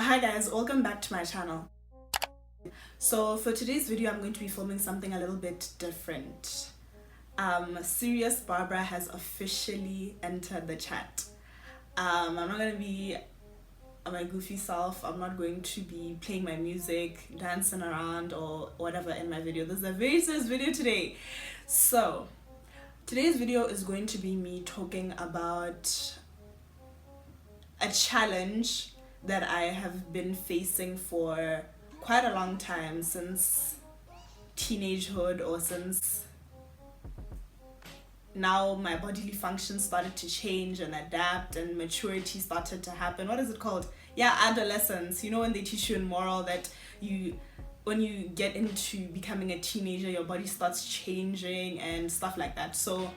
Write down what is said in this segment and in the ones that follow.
Hi guys, welcome back to my channel. So for today's video, I'm going to be filming something a little bit different. Serious Barbara has officially entered the chat. I'm not going to be my goofy self. I'm not going to be playing my music, dancing around or whatever in my video. This is a very serious video today. So today's video is going to be me talking about a challenge that I have been facing for quite a long time, since teenagehood, or since now my bodily functions started to change and adapt and maturity started to happen. What is it called? Yeah, adolescence. You know, when they teach you in moral that when you get into becoming a teenager, your body starts changing and stuff like that. So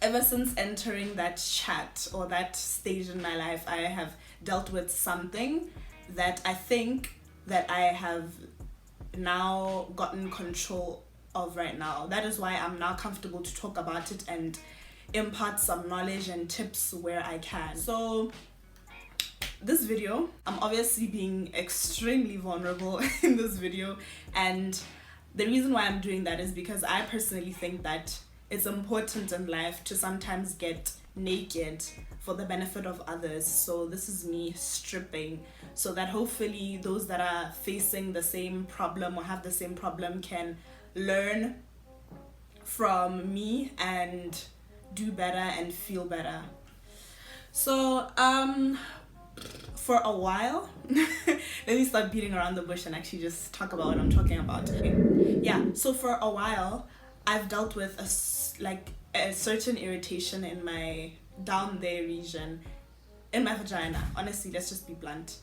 ever since entering that chat or that stage in my life, I have dealt with something that I think that I have now gotten control of right now. That is why I'm now comfortable to talk about it and impart some knowledge and tips where I can. So this video, I'm obviously being extremely vulnerable in this video, and the reason why I'm doing that is because I personally think that it's important in life to sometimes get naked for the benefit of others. So this is me stripping, so that hopefully those that are facing the same problem or have the same problem can learn from me and do better and feel better. So for a while let me start beating around the bush and actually just talk about what I'm talking about. Okay. Yeah, so for a while I've dealt with a certain irritation in my down there region, in my vagina. Honestly, let's just be blunt.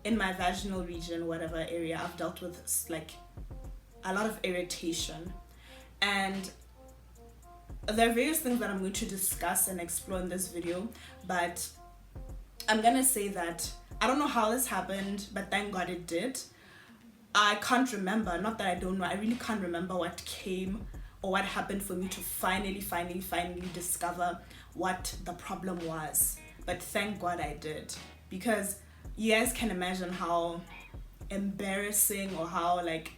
In my vaginal region, whatever area, I've dealt with like a lot of irritation. And there are various things that I'm going to discuss and explore in this video, but I'm gonna say that I don't know how this happened, but thank God it did. I can't remember, not that I don't know, I really can't remember what came or what happened for me to finally discover what the problem was. But thank God I did, because you guys can imagine how embarrassing or how like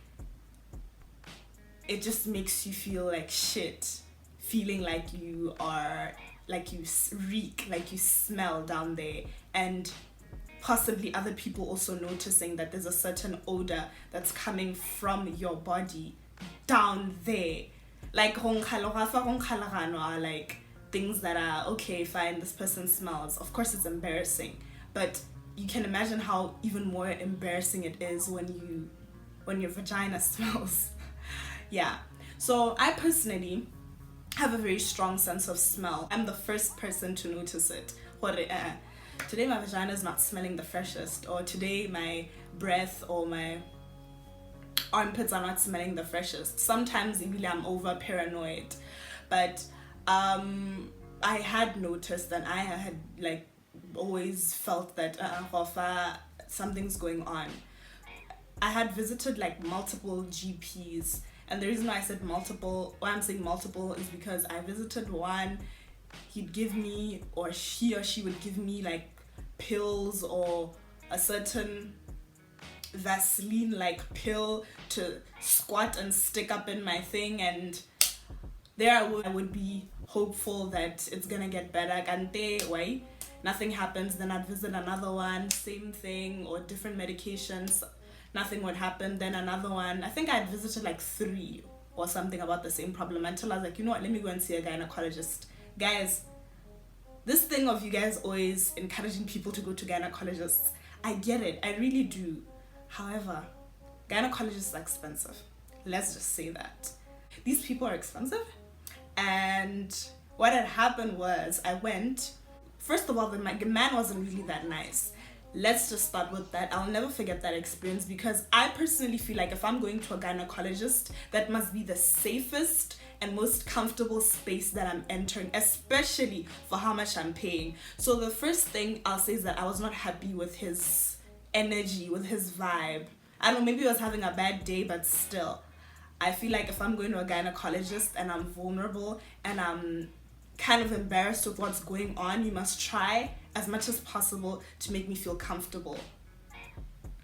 it just makes you feel like shit, feeling like you are, like you reek, like you smell down there, and possibly other people also noticing that there's a certain odor that's coming from your body down there. Like are like things that are okay, fine, this person smells. Of course it's embarrassing, but you can imagine how even more embarrassing it is when your vagina smells. Yeah, so I personally have a very strong sense of smell. I'm the first person to notice it. Today my vagina is not smelling the freshest, or today my breath or my armpits are not smelling the freshest. Sometimes really I'm over paranoid, but I had noticed and I had like always felt that something's going on. I had visited like multiple GPs, and the reason why I said multiple, why I'm saying multiple, is because I visited one. He'd give me, or he or she would give me like pills or a certain Vaseline like pill to squat and stick up in my thing, and there I would be hopeful that it's gonna get better. Kante, why? Nothing happens. Then I'd visit another one, same thing, or different medications, nothing would happen. Then another one, I think I'd visited like 3 or something about the same problem, until I was like, you know what, let me go and see a gynecologist. Guys, this thing of you guys always encouraging people to go to gynecologists, I get it, I really do. However, gynecologists are expensive. Let's just say that. These people are expensive. And what had happened was I went, first of all, the man wasn't really that nice. Let's just start with that. I'll never forget that experience, because I personally feel like if I'm going to a gynecologist, that must be the safest and most comfortable space that I'm entering, especially for how much I'm paying. So the first thing I'll say is that I was not happy with his energy, with his vibe. I don't know, maybe I was having a bad day, but still, I feel like if I'm going to a gynecologist and I'm vulnerable and I'm kind of embarrassed with what's going on, you must try as much as possible to make me feel comfortable.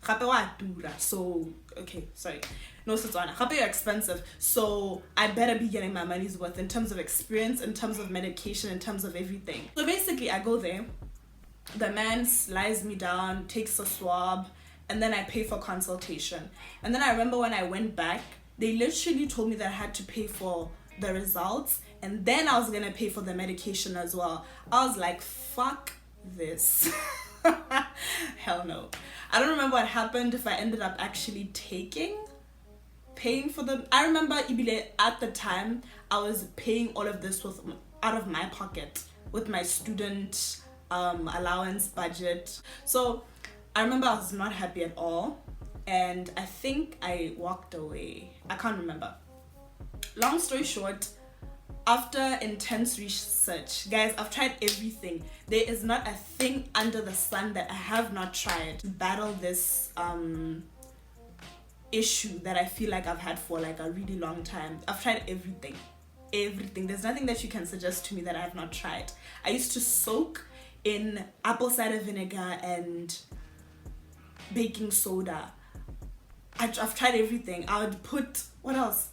Gape wa tura. So okay, sorry. No, Setswana. Gape you're expensive. So I better be getting my money's worth in terms of experience, in terms of medication, in terms of everything. So basically I go there, the man lies me down, takes a swab, and then I pay for consultation. And then I remember when I went back, they literally told me that I had to pay for the results, and then I was gonna pay for the medication as well. I was like, fuck this. Hell no. I don't remember what happened, if I ended up actually paying for them. I remember Ibile at the time I was paying all of this out of my pocket with my student allowance budget. So I remember I was not happy at all, and I think I walked away. I can't remember. Long story short, after intense research, guys, I've tried everything. There is not a thing under the sun that I have not tried to battle this issue that I feel like I've had for like a really long time. I've tried everything. There's nothing that you can suggest to me that I have not tried. I used to soak in apple cider vinegar and baking soda. I've tried everything. I would put, what else?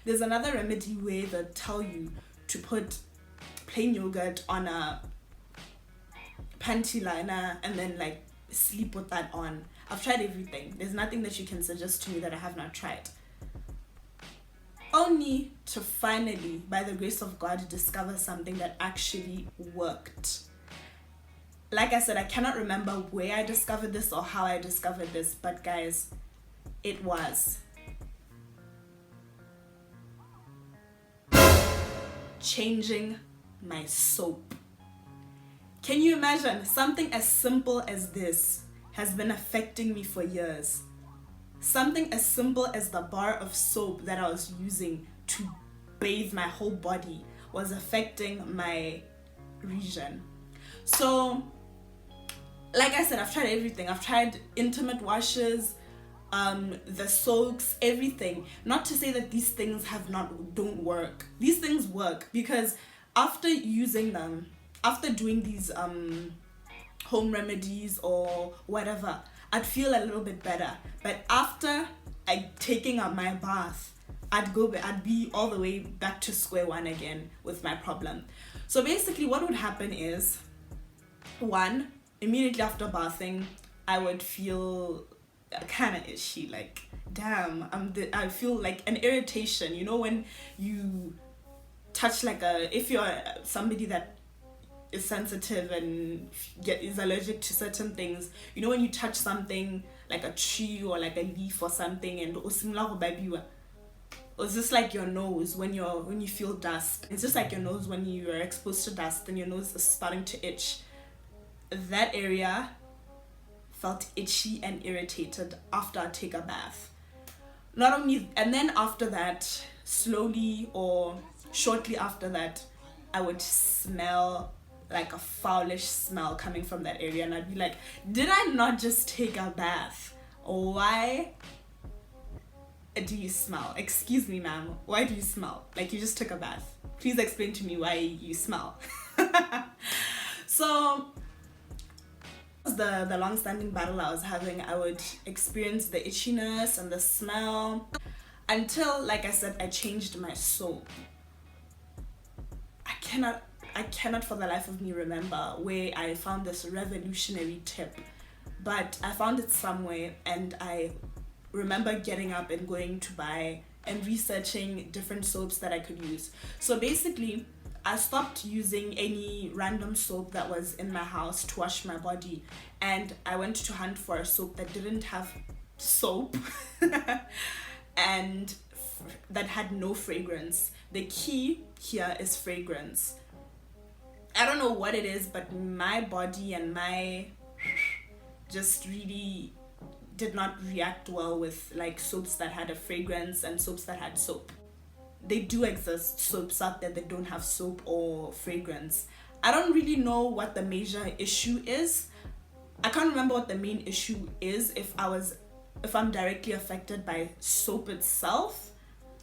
There's another remedy where they tell you to put plain yogurt on a panty liner and then like sleep with that on. I've tried everything. There's nothing that you can suggest to me that I have not tried. Only to finally, by the grace of God, discover something that actually worked. Like I said, I cannot remember where I discovered this or how I discovered this, but guys, it was changing my soap. Can you imagine? Something as simple as this has been affecting me for years. Something as simple as the bar of soap that I was using to bathe my whole body was affecting my region. So, like I said, I've tried everything. I've tried intimate washes, the soaks, everything. Not to say that these things don't work. These things work because after using them, after doing these home remedies or whatever, I'd feel a little bit better. But after taking up my bath, I'd be all the way back to square one again with my problem. So basically what would happen is, one, immediately after bathing, I would feel kind of itchy, like damn, I feel like an irritation, you know, when you touch if you're somebody that is sensitive and is allergic to certain things, you know, when you touch something like a tree or like a leaf or something and it's just like your nose when you feel dust. It's just like your nose when you are exposed to dust and your nose is starting to itch. That area felt itchy and irritated after I take a bath. Not only, and then after that, slowly or shortly after that, I would smell like a foulish smell coming from that area, and I'd be like, did I not just take a bath? Why do you smell? Excuse me, ma'am, why do you smell? Like you just took a bath. Please explain to me why you smell. So the long-standing battle I was having. I would experience the itchiness and the smell until, like I said, I changed my soap. I cannot for the life of me remember where I found this revolutionary tip, but I found it somewhere, and I remember getting up and going to buy and researching different soaps that I could use. So basically, I stopped using any random soap that was in my house to wash my body, and I went to hunt for a soap that didn't have soap and that had no fragrance. The key here is fragrance. I don't know what it is, but my body and my just really did not react well with like soaps that had a fragrance and soaps that had soap. They do exist, soaps out there that don't have soap or fragrance. I don't really know what the major issue is. I can't remember what the main issue is, if I'm directly affected by soap itself,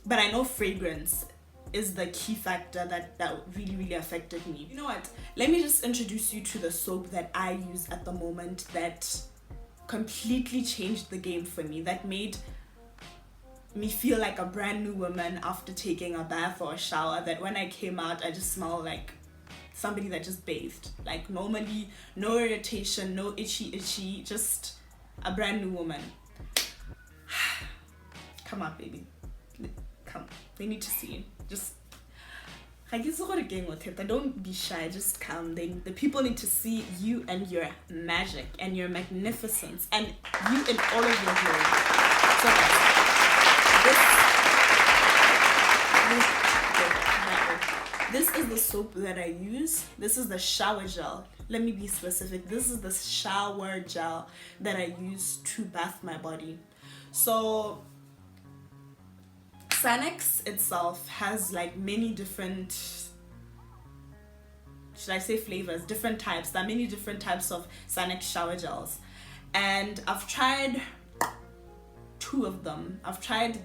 but I know fragrance is the key factor that really, really affected me. You know what? Let me just introduce you to the soap that I use at the moment that completely changed the game for me. That made me feel like a brand new woman after taking a bath or a shower, that when I came out I just smell like somebody that just bathed. Like normally, no irritation, no itchy, just a brand new woman. Come on, baby. Come. They need to see you. Just don't be shy, just come. The people need to see you and your magic and your magnificence and you in all of your glory. So this is the soap that I use. This is the shower gel. Let me be specific. This is the shower gel that I use to bath my body. So Sanex itself has like many different, should I say flavors, different types. There are many different types of Sanex shower gels. And I've tried 2 of them. I've tried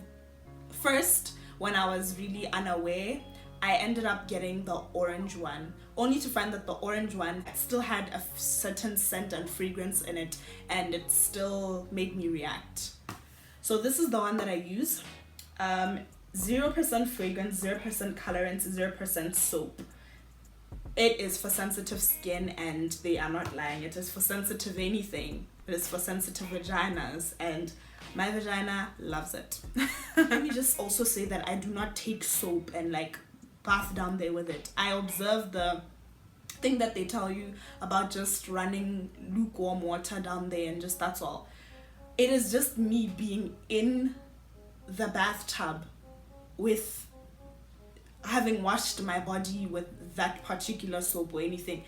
first when I was really unaware. I ended up getting the orange one, only to find that the orange one still had a certain scent and fragrance in it, and it still made me react. So this is the one that I use. 0% fragrance, 0% colorants, 0% soap. It is for sensitive skin, and they are not lying. It is for sensitive anything. It is for sensitive vaginas, and my vagina loves it. Let me just also say that I do not take soap and like bath down there with it. I observe the thing that they tell you about just running lukewarm water down there, and just that's all. It is just me being in the bathtub with having washed my body with that particular soap or anything.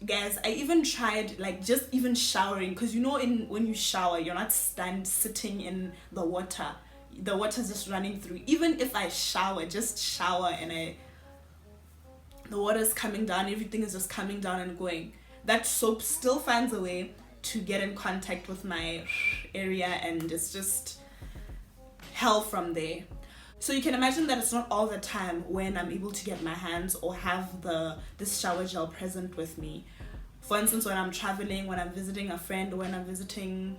Guys, I even tried like just even showering, because you know when you shower you're not sitting in the water's just running through. Even if I just shower and the water's coming down, everything is just coming down and going, that soap still finds a way to get in contact with my area, and it's just hell from there. So you can imagine that it's not all the time when I'm able to get my hands or have this shower gel present with me. For instance, when I'm traveling, when I'm visiting a friend, or when I'm visiting,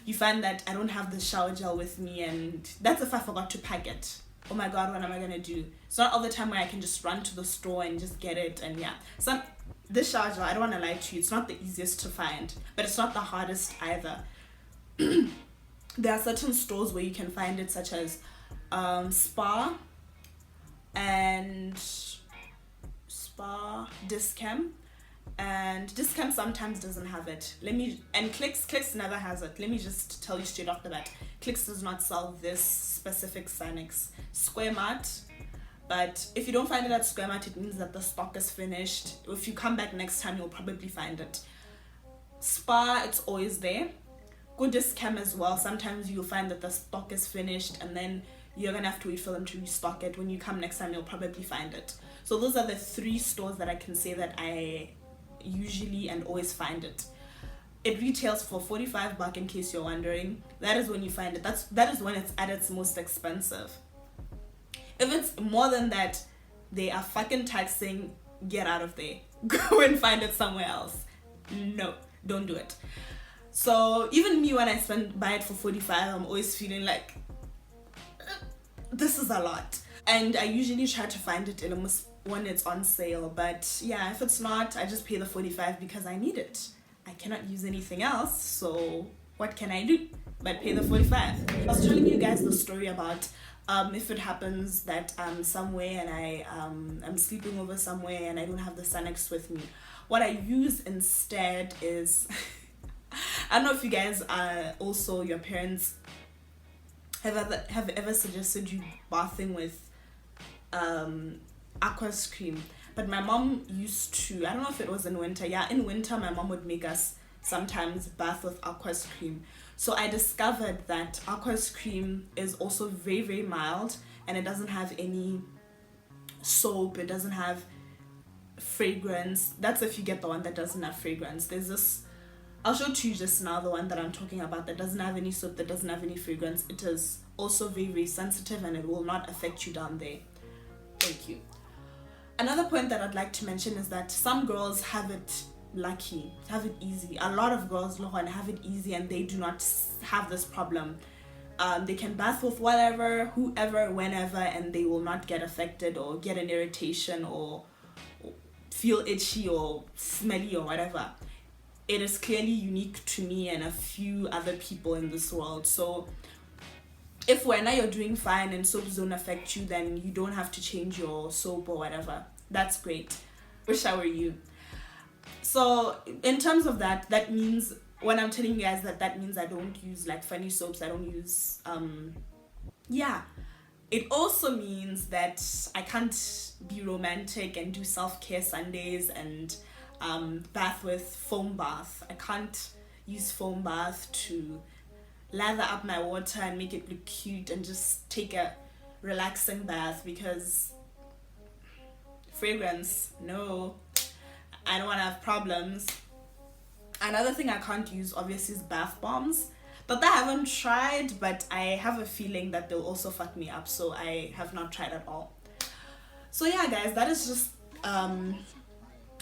you find that I don't have the shower gel with me, and that's if I forgot to pack it. Oh my god, what am I gonna do? It's not all the time where I can just run to the store and just get it. And yeah, this shower gel, I don't want to lie to you, it's not the easiest to find, but it's not the hardest either. There are certain stores where you can find it, such as Spa, Discam, and Discam sometimes doesn't have it. And Clicks never has it. Let me just tell you straight off the bat, Clicks does not sell this specific Sanex. Square Mart, but if you don't find it at Square Mart, it means that the stock is finished. If you come back next time, you'll probably find it. Spa, it's always there. Go Discam as well. Sometimes you'll find that the stock is finished, and then you're gonna have to wait for them to restock it. When you come next time, you'll probably find it. So those are the 3 stores that I can say that I usually and always find it. It retails for 45 baht, in case you're wondering. That is when you find it. That is when it's at its most expensive. If it's more than that, they are fucking taxing. Get out of there. Go and find it somewhere else. No, don't do it. So even me, when I buy it for 45, I'm always feeling like this is a lot. And I usually try to find it when it's on sale. But yeah, if it's not, I just pay the 45 because I need it. I cannot use anything else, so what can I do but pay the 45? I was telling you guys the story about if it happens that I'm somewhere and I'm sleeping over somewhere and I don't have the Sanex with me. What I use instead is I don't know if you guys are also, your parents have ever suggested you bathing with aqueous cream. But my mom used to, I don't know if it was in winter. Yeah, in winter, my mom would make us sometimes bath with aqueous cream. So I discovered that aqueous cream is also very, very mild, and it doesn't have any soap. It doesn't have fragrance. That's if you get the one that doesn't have fragrance. There's this, I'll show to you just now, the one that I'm talking about that doesn't have any soap, that doesn't have any fragrance. It is also very, very sensitive, and it will not affect you down there. Thank you. Another point that I'd like to mention is that some girls have it lucky, have it easy. A lot of girls have it easy and they do not have this problem. They can bath with whatever, whoever, whenever, and they will not get affected or get an irritation or feel itchy or smelly or whatever. It is clearly unique to me and a few other people in this world. So if when you're doing fine and soaps don't affect you, then you don't have to change your soap or whatever. That's great. Wish I were you. So in terms of that, that means when I'm telling you guys that means I don't use like funny soaps. I don't use It also means that I can't be romantic and do self-care Sundays and bath with foam bath. I can't use foam bath to lather up my water and make it look cute and just take a relaxing bath, because fragrance, no, I don't want to have problems. Another thing I can't use obviously is bath bombs, but I haven't tried, but I have a feeling that they'll also fuck me up, so I have not tried at all. So yeah guys, that is just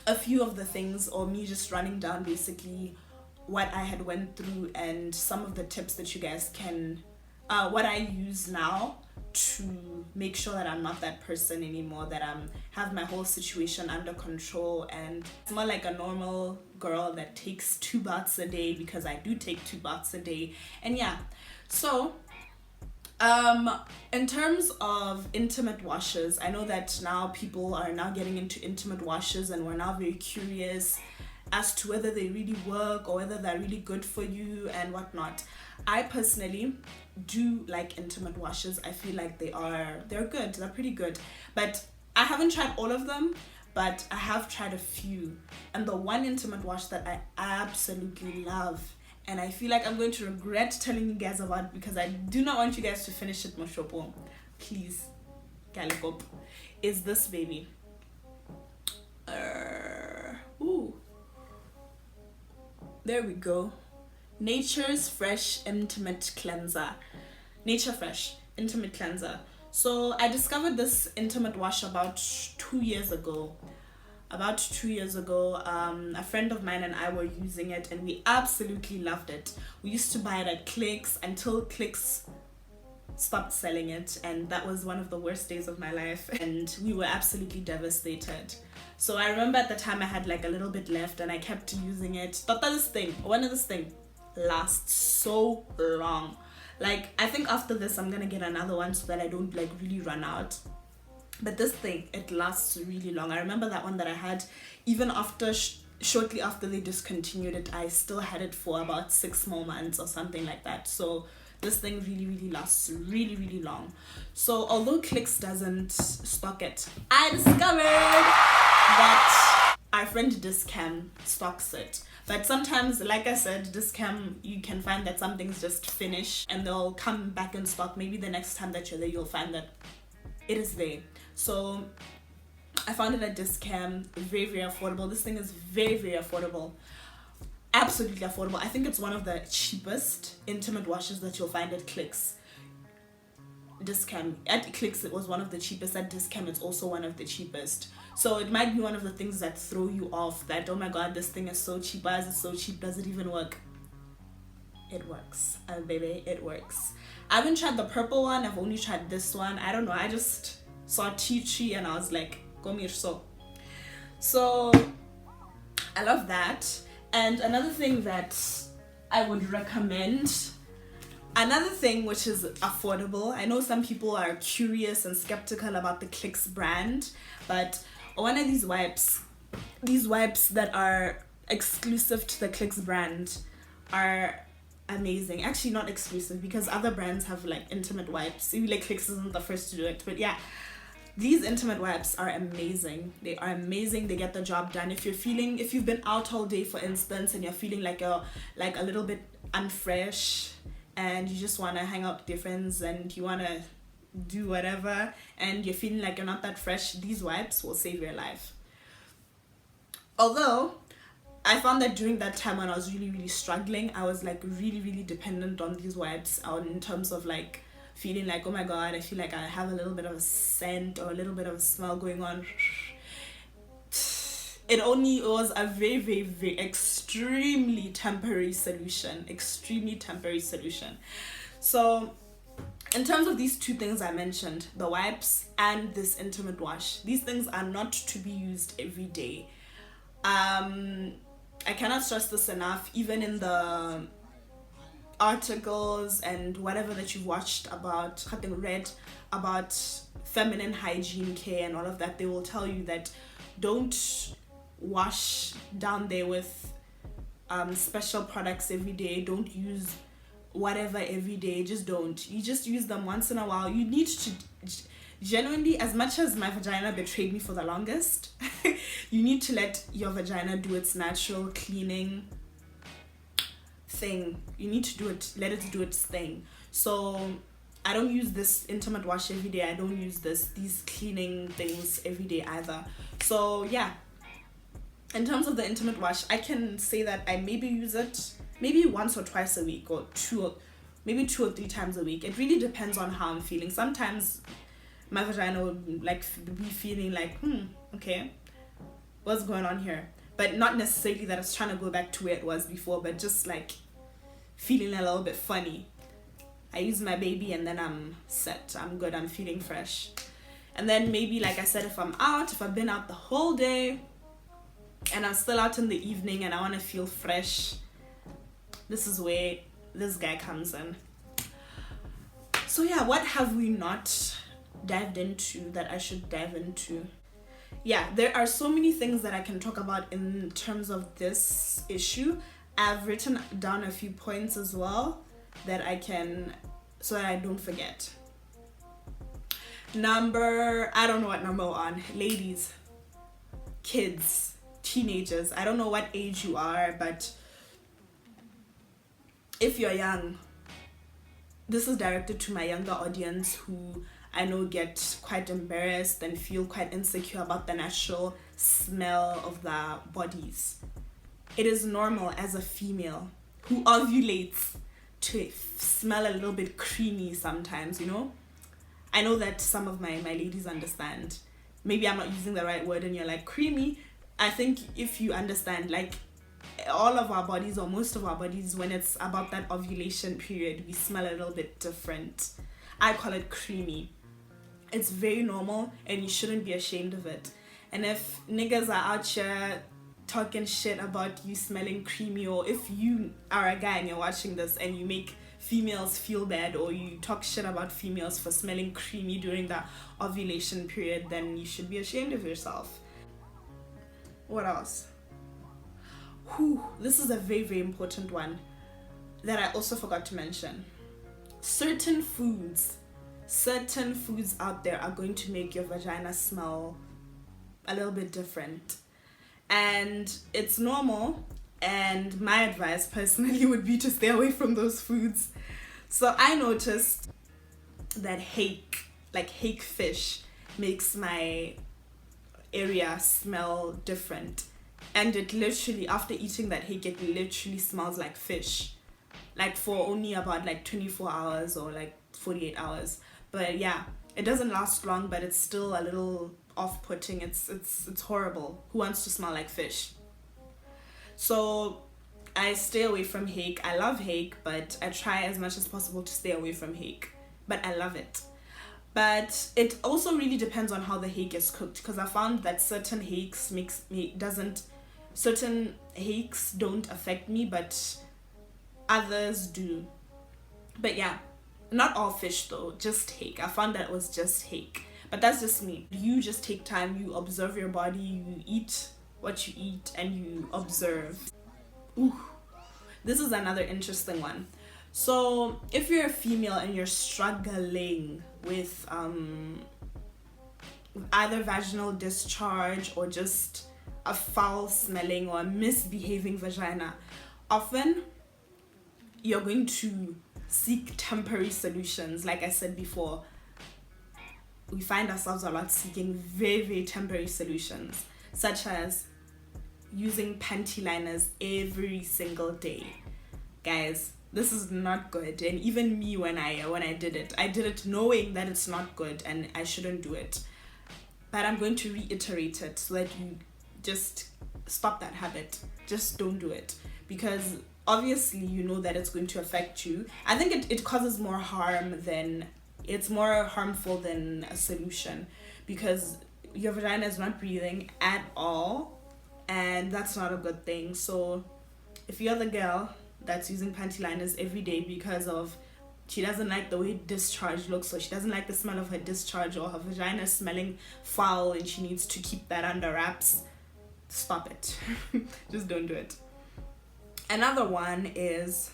a few of the things, or me just running down basically what I had went through and some of the tips that you guys can what I use now to make sure that I'm not that person anymore, that have my whole situation under control and it's more like a normal girl that takes 2 baths a day, because I do take 2 baths a day. And yeah, so in terms of intimate washes, I know that now people are now getting into intimate washes and we're now very curious as to whether they really work or whether they're really good for you and whatnot. I personally do like intimate washes. I feel like they're good, they're pretty good, but I haven't tried all of them, but I have tried a few. And the one intimate wash that I absolutely love, and I feel like I'm going to regret telling you guys about because I do not want you guys to finish it, Moshopo, please, Galikop, is this baby. There we go. Nature's Fresh Intimate Cleanser. Nature Fresh Intimate Cleanser. So I discovered this intimate wash about 2 years ago. A friend of mine and I were using it and we absolutely loved it. We used to buy it at Clicks until Clicks stopped selling it, and that was one of the worst days of my life and we were absolutely devastated. So I remember at the time I had like a little bit left and I kept using it. But this thing lasts so long. Like I think after this I'm gonna get another one so that I don't like really run out. But this thing, it lasts really long. I remember that one that I had, even after shortly after they discontinued it, I still had it for about 6 more months or something like that. So this thing really lasts really long. So although Clicks doesn't stock it, I discovered that our friend Discam stocks it. But sometimes, like I said, Discam, you can find that something's just finished and they'll come back in stock. Maybe the next time that you're there, you'll find that it is there. So I found it at Discam, very affordable. This thing is very affordable. Absolutely affordable. I think it's one of the cheapest intimate washes that you'll find at Clicks. Discam. At Clicks, it was one of the cheapest. At Discam, it's also one of the cheapest. So it might be one of the things that throw you off, that, oh my god, this thing is so cheap. Why is it so cheap? Does it even work? It works. Baby, it works. I haven't tried the purple one. I've only tried this one. I don't know. I just saw tea tree and I was like, come so I love that. And another thing that I would recommend, another thing which is affordable, I know some people are curious and skeptical about the Clicks brand, but one of these wipes that are exclusive to the Clicks brand are amazing. Actually not exclusive, because other brands have like intimate wipes. Maybe like Clicks isn't the first to do it, but yeah, these intimate wipes are amazing. They are amazing. They get the job done. If you've been out all day, for instance, and you're feeling like a little bit unfresh and you just want to hang out with your friends and you want to do whatever and you're feeling like you're not that fresh, these wipes will save your life. Although I found that during that time when I was really struggling, I was like really dependent on these wipes in terms of like feeling like, oh my god, I feel like I have a little bit of a scent or a little bit of a smell going on. It only was a very, very, very extremely temporary solution. Extremely temporary solution. So in terms of these two things I mentioned, the wipes and this intimate wash, these things are not to be used every day. I cannot stress this enough. Even in the articles and whatever that you've watched about, read about feminine hygiene care and all of that, they will tell you that don't wash down there with special products every day. Don't use whatever every day. Just don't. You just use them once in a while. You need to genuinely, as much as my vagina betrayed me for the longest, you need to let your vagina do its natural cleaning thing. You need to do it, let it do its thing. So I don't use this intimate wash every day. I don't use these cleaning things every day either. So yeah, in terms of the intimate wash, I can say that I maybe use it maybe once or twice a week, or maybe 2 or 3 times a week. It really depends on how I'm feeling. Sometimes my vagina would like be feeling like, okay, what's going on here? But not necessarily that it's trying to go back to where it was before, but just like feeling a little bit funny. I use my baby and then I'm set. I'm good. I'm feeling fresh. And then maybe, like I said, if I've been out the whole day and I'm still out in the evening and I want to feel fresh, this is where this guy comes in. So yeah, what have we not dived into that I should dive into? Yeah, there are so many things that I can talk about in terms of this issue. I've written down a few points as well that I can, so that I don't forget. I don't know what number we're on. Ladies, kids, teenagers, I don't know what age you are, but if you're young, this is directed to my younger audience who I know get quite embarrassed and feel quite insecure about the natural smell of their bodies. It is normal as a female who ovulates to smell a little bit creamy sometimes, you know? I know that some of my ladies understand. Maybe I'm not using the right word and you're like, creamy. I think if you understand, like, all of our bodies, or most of our bodies, when it's about that ovulation period, we smell a little bit different. I call it creamy. It's very normal and you shouldn't be ashamed of it. And if niggas are out here talking shit about you smelling creamy, or if you are a guy and you're watching this and you make females feel bad, or you talk shit about females for smelling creamy during the ovulation period, then you should be ashamed of yourself. What else? This is a very, very important one that I also forgot to mention. Certain foods out there are going to make your vagina smell a little bit different. And it's normal, and my advice personally would be to stay away from those foods. So I noticed that hake fish, makes my area smell different. And it literally, after eating that hake, it literally smells like fish. Like for only about like 24 hours or like 48 hours. But yeah, it doesn't last long, but it's still a little off-putting. It's horrible. Who wants to smell like fish? So I stay away from hake. I love hake, but I try as much as possible to stay away from hake. But I love it. But it also really depends on how the hake is cooked, because I found that certain hakes don't affect me, but others do. But yeah, not all fish though, just hake. I found that it was just hake. But that's just me. You just take time, you observe your body, you eat what you eat, and you observe. This is another interesting one. So if you're a female and you're struggling with either vaginal discharge or just a foul smelling or a misbehaving vagina, often you're going to seek temporary solutions. Like I said before, we find ourselves a lot seeking very, very temporary solutions, such as using panty liners every single day. Guys, this is not good. And even me, when I did it knowing that it's not good and I shouldn't do it. But I'm going to reiterate it so that you just stop that habit. Just don't do it, because obviously you know that it's going to affect you. I think it causes more harm than, it's more harmful than a solution, because your vagina is not breathing at all, and that's not a good thing. So if you're the girl that's using panty liners every day because of she doesn't like the way discharge looks, or she doesn't like the smell of her discharge, or her vagina is smelling foul and she needs to keep that under wraps, stop it. Just don't do it. Another one is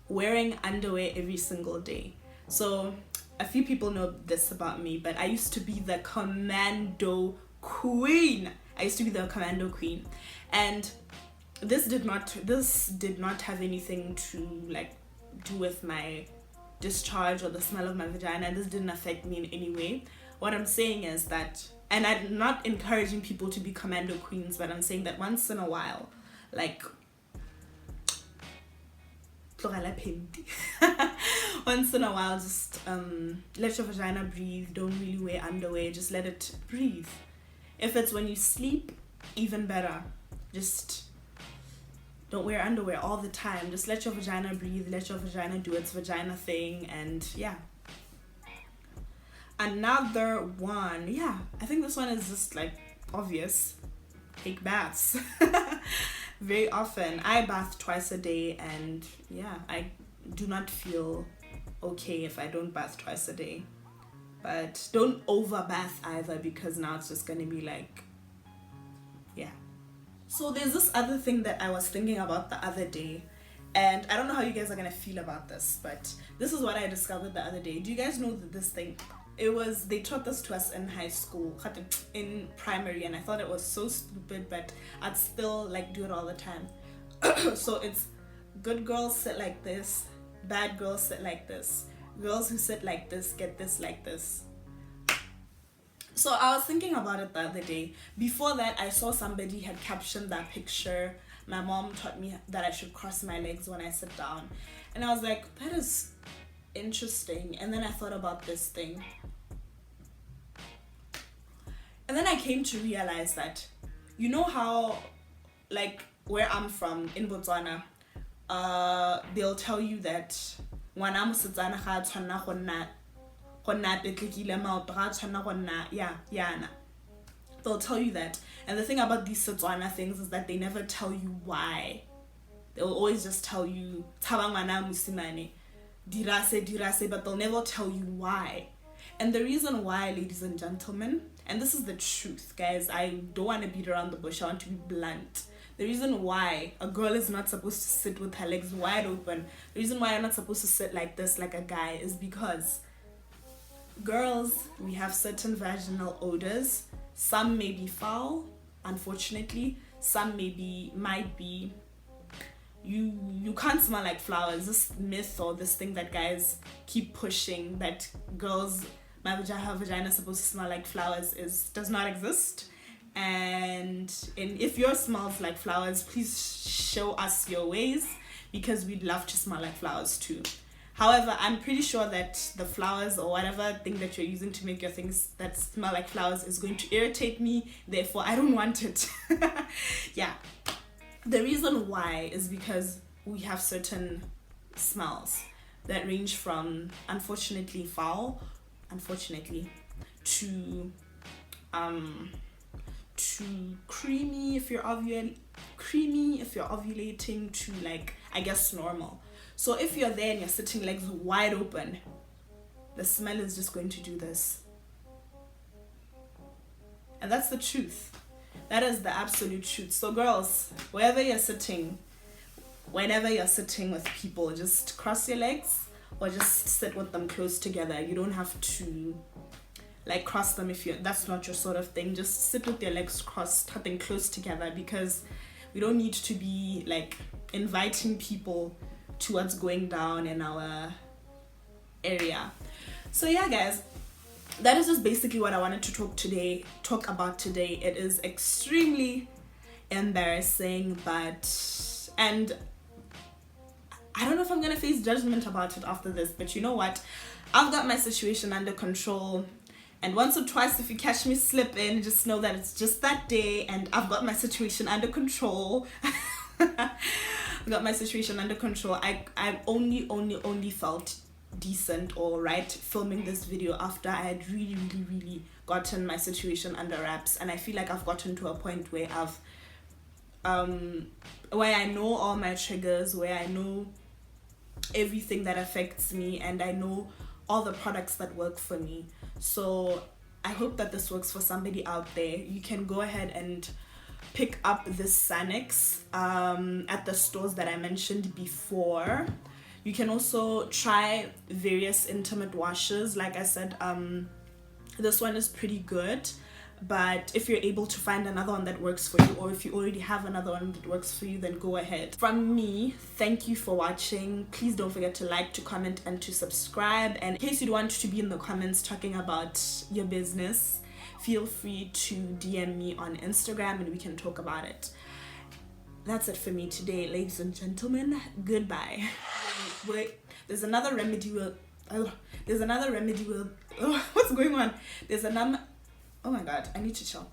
wearing underwear every single day. So a few people know this about me, but I used to be the commando queen. And this did not have anything to like do with my discharge or the smell of my vagina. This didn't affect me in any way. What I'm saying is that, and I'm not encouraging people to be commando queens, but I'm saying that once in a while, like once in a while, just let your vagina breathe. Don't really wear underwear, just let it breathe. If it's when you sleep, even better. Just don't wear underwear all the time. Just let your vagina breathe, let your vagina do its vagina thing, and yeah. Another one, yeah, I think this one is just like obvious. Take baths. Very often. I bath twice a day, and yeah, I do not feel okay if I don't bath twice a day. But don't over bath either, because now it's just gonna be like, yeah. So there's this other thing that I was thinking about the other day, and I don't know how you guys are gonna feel about this, but this is what I discovered the other day. Do you guys know that this thing, they taught this to us in high school, in primary, and I thought it was so stupid, but I'd still like do it all the time. So it's good girls sit like this, bad girls sit like this, girls who sit like this get this like this. So I was thinking about it the other day. Before that, I saw somebody had captioned that picture. My mom taught me that I should cross my legs when I sit down, and I was like, that is interesting. And then I thought about this thing, and then I came to realize that, you know how, like where I'm from in Botswana, they'll tell you that when I'm they'll tell you that. And the thing about these Setswana things is that they never tell you why. They'll always just tell you dirase, but they'll never tell you why. And the reason why, ladies and gentlemen, and this is the truth, guys, I don't want to beat around the bush, I want to be blunt. The reason why a girl is not supposed to sit with her legs wide open, the reason why you're not supposed to sit like this like a guy, is because girls, we have certain vaginal odors. Some may be foul, unfortunately. Some might be. You can't smell like flowers. This myth or this thing that guys keep pushing, that girls, her vagina is supposed to smell like flowers, does not exist. And if yours smells like flowers, please show us your ways, because we'd love to smell like flowers too. However, I'm pretty sure that the flowers or whatever thing that you're using to make your things that smell like flowers is going to irritate me. Therefore, I don't want it. Yeah. The reason why is because we have certain smells that range from, unfortunately, foul, to creamy if you're ovulating, to like, I guess, normal. So if you're there and you're sitting legs wide open, the smell is just going to do this. And that's the truth. That is the absolute truth. So girls, wherever you're sitting, whenever you're sitting with people, just cross your legs or just sit with them close together. You don't have to like cross them if that's not your sort of thing. Just sit with your legs crossed, having close together, because we don't need to be like inviting people to what's going down in our area. So yeah, guys, that is just basically what I wanted to talk about today. It is extremely embarrassing, and I don't know if I'm gonna face judgment about it after this, but you know what? I've got my situation under control, And once or twice, if you catch me slipping, just know that it's just that day and I've got my situation under control. I've got my situation under control. I only felt decent or right filming this video after I had really gotten my situation under wraps, and I feel like I've gotten to a point where where I know all my triggers, where I know everything that affects me, and I know all the products that work for me. So I hope that this works for somebody out there. You can go ahead and pick up this Sanex at the stores that I mentioned before. You can also try various intimate washes. Like I said, this one is pretty good, but if you're able to find another one that works for you, or if you already have another one that works for you, then go ahead. From me, thank you for watching. Please don't forget to like, to comment, and to subscribe. And in case you'd want to be in the comments talking about your business, feel free to DM me on Instagram and we can talk about it. That's it for me today, ladies and gentlemen. Goodbye. Wait, there's another remedy with what's going on? Oh my god, I need to chill.